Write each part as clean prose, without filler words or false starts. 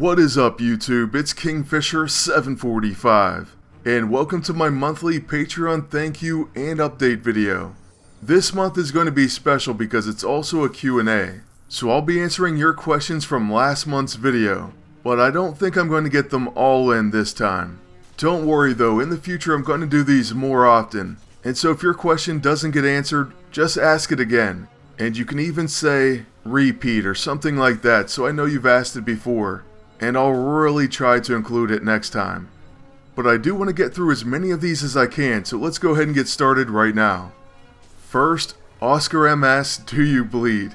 What is up YouTube, it's Kingfisher745, and welcome to my monthly Patreon thank you and update video. This month is going to be special because it's also a Q&A, so I'll be answering your questions from last month's video, but I don't think I'm going to get them all in this time. Don't worry though, in the future I'm going to do these more often, and so if your question doesn't get answered, just ask it again, and you can even say repeat or something like that so I know you've asked it before, and I'll really try to include it next time. But I do want to get through as many of these as I can, so let's go ahead and get started right now. First, Oscar M asks, do you bleed?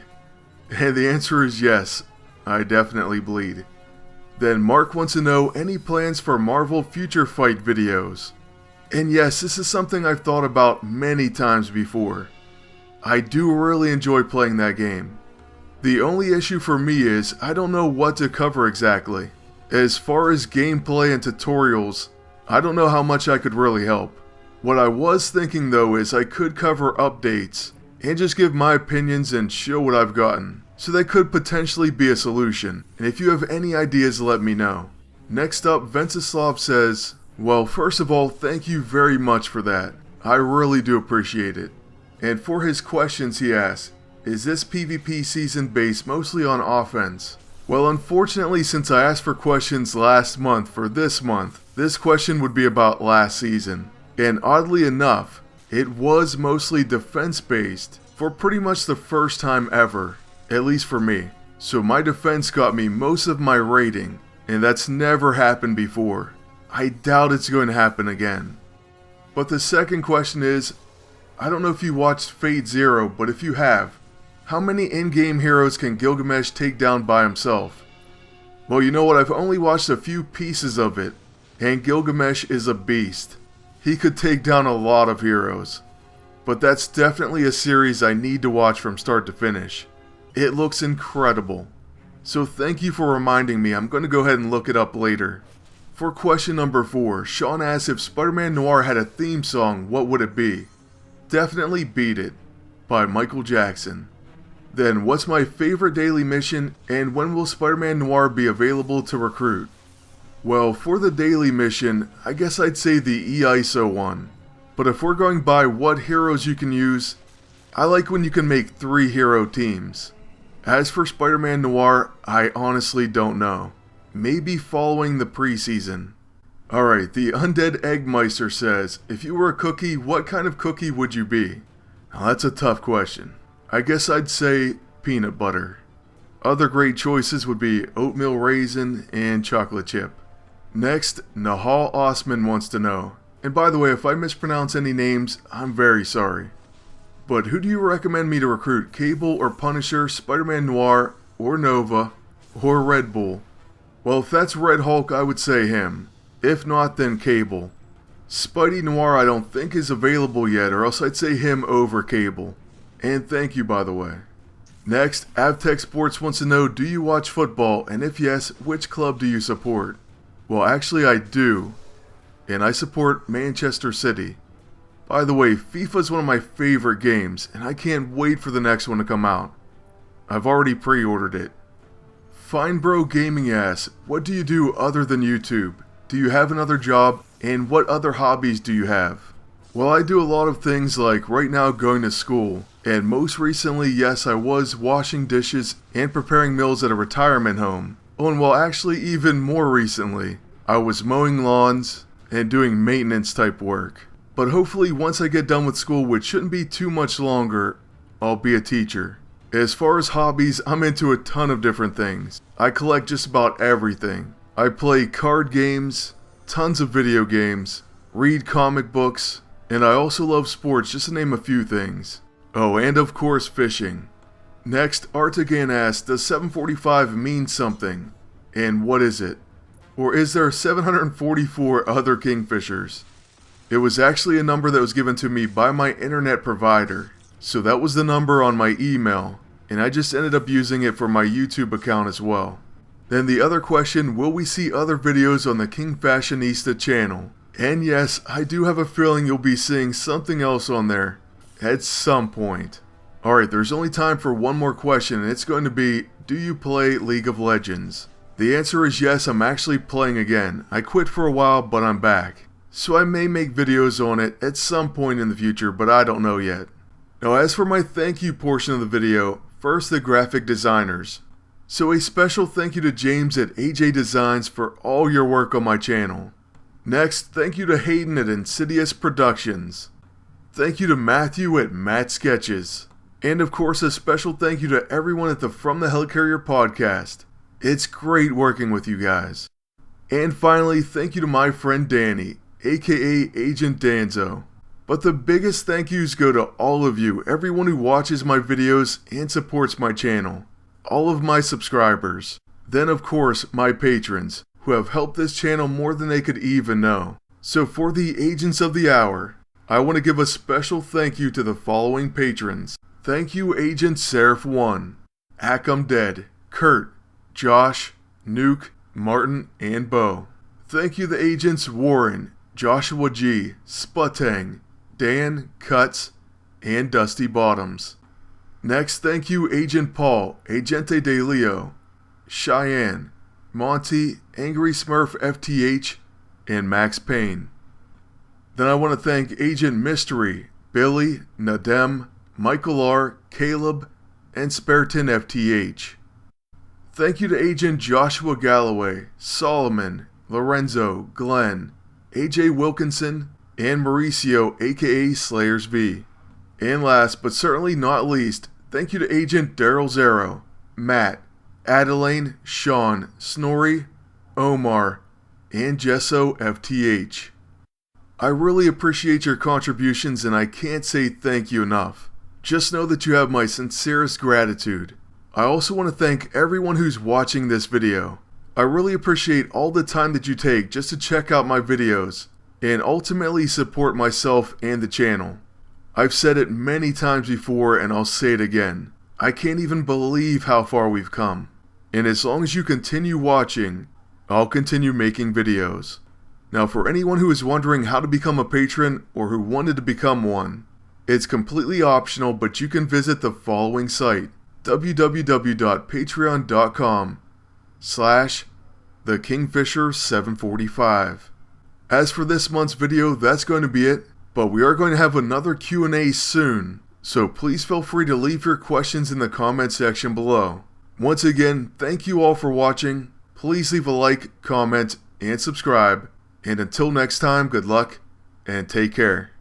And the answer is yes, I definitely bleed. Then Mark wants to know any plans for Marvel Future Fight videos. And yes, this is something I've thought about many times before. I do really enjoy playing that game. The only issue for me is I don't know what to cover exactly. As far as gameplay and tutorials, I don't know how much I could really help. What I was thinking though is I could cover updates and just give my opinions and show what I've gotten. So that could potentially be a solution, and if you have any ideas let me know. Next up, Venceslav says, well, first of all, thank you very much for that. I really do appreciate it. And for his questions he asks, is this PvP season based mostly on offense? Well, unfortunately, since I asked for questions last month for this month, this question would be about last season. And oddly enough, it was mostly defense based for pretty much the first time ever, at least for me. So my defense got me most of my rating, and that's never happened before. I doubt it's going to happen again. But the second question is, I don't know if you watched Fate Zero, but if you have, how many in-game heroes can Gilgamesh take down by himself? Well, you know what, I've only watched a few pieces of it, and Gilgamesh is a beast. He could take down a lot of heroes. But that's definitely a series I need to watch from start to finish. It looks incredible. So thank you for reminding me, I'm going to go ahead and look it up later. For question number 4, Sean asks if Spider-Man Noir had a theme song, what would it be? Definitely Beat It, by Michael Jackson. Then, what's my favorite daily mission, and when will Spider-Man Noir be available to recruit? Well, for the daily mission, I guess I'd say the EISO one. But if we're going by what heroes you can use, I like when you can make 3 hero teams. As for Spider-Man Noir, I honestly don't know. Maybe following the preseason. Alright, the Undead Eggmeister says, if you were a cookie, what kind of cookie would you be? Now that's a tough question. I guess I'd say peanut butter. Other great choices would be oatmeal raisin and chocolate chip. Next, Nahal Osman wants to know, and by the way, if I mispronounce any names, I'm very sorry. But who do you recommend me to recruit, Cable or Punisher, Spider-Man Noir, or Nova, or Red Bull? Well, if that's Red Hulk, I would say him. If not, then Cable. Spidey Noir I don't think is available yet, or else I'd say him over Cable. And thank you, by the way. Next, Avtech Sports wants to know, do you watch football, and if yes, which club do you support? Well, actually I do, and I support Manchester City. By the way, FIFA is one of my favorite games, and I can't wait for the next one to come out. I've already pre-ordered it. FineBro Gaming asks, what do you do other than YouTube? Do you have another job, and what other hobbies do you have? Well, I do a lot of things like right now going to school, and most recently, yes, I was washing dishes and preparing meals at a retirement home. Oh, and well, actually even more recently, I was mowing lawns and doing maintenance type work. But hopefully once I get done with school, which shouldn't be too much longer, I'll be a teacher. As far as hobbies, I'm into a ton of different things. I collect just about everything. I play card games, tons of video games, read comic books, and I also love sports, just to name a few things. Oh, and of course fishing. Next, Artigan asks, does 745 mean something? And what is it? Or is there 744 other Kingfishers? It was actually a number that was given to me by my internet provider. So that was the number on my email, and I just ended up using it for my YouTube account as well. Then the other question, will we see other videos on the King Fashionista channel? And yes, I do have a feeling you'll be seeing something else on there at some point. Alright, there's only time for one more question, and it's going to be, do you play League of Legends? The answer is yes, I'm actually playing again. I quit for a while, but I'm back. So I may make videos on it at some point in the future, but I don't know yet. Now as for my thank you portion of the video, first the graphic designers. So a special thank you to James at AJ Designs for all your work on my channel. Next, thank you to Hayden at Insidious Productions. Thank you to Matthew at Matt Sketches. And of course a special thank you to everyone at the From the Helicarrier podcast. It's great working with you guys. And finally, thank you to my friend Danny, aka Agent Danzo. But the biggest thank yous go to all of you, everyone who watches my videos and supports my channel. All of my subscribers. Then of course, my patrons, who have helped this channel more than they could even know. So for the Agents of the Hour, I want to give a special thank you to the following patrons. Thank you Agent Seraph One, Dead, Kurt, Josh, Nuke, Martin, and Bo. Thank you the agents Warren, Joshua G, Sputang, Dan, Cuts, and Dusty Bottoms. Next, thank you Agent Paul, Agente de Leo, Cheyenne, Monty, Angry Smurf FTH, and Max Payne. Then I want to thank Agent Mystery, Billy, Nadem, Michael R, Caleb, and Spartan FTH. Thank you to Agent Joshua Galloway, Solomon, Lorenzo, Glenn, AJ Wilkinson, and Mauricio aka Slayers V. And last but certainly not least, thank you to Agent Daryl Zero, Matt, Adeline, Sean, Snorri, Omar, and Jesso FTH. I really appreciate your contributions and I can't say thank you enough. Just know that you have my sincerest gratitude. I also want to thank everyone who's watching this video. I really appreciate all the time that you take just to check out my videos and ultimately support myself and the channel. I've said it many times before and I'll say it again. I can't even believe how far we've come. And as long as you continue watching, I'll continue making videos. Now for anyone who is wondering how to become a patron or who wanted to become one, it's completely optional, but you can visit the following site, www.patreon.com/thekingfisher745. As for this month's video, that's going to be it, but we are going to have another Q&A soon, so please feel free to leave your questions in the comment section below. Once again, thank you all for watching. Please leave a like, comment, and subscribe, and until next time, good luck and take care.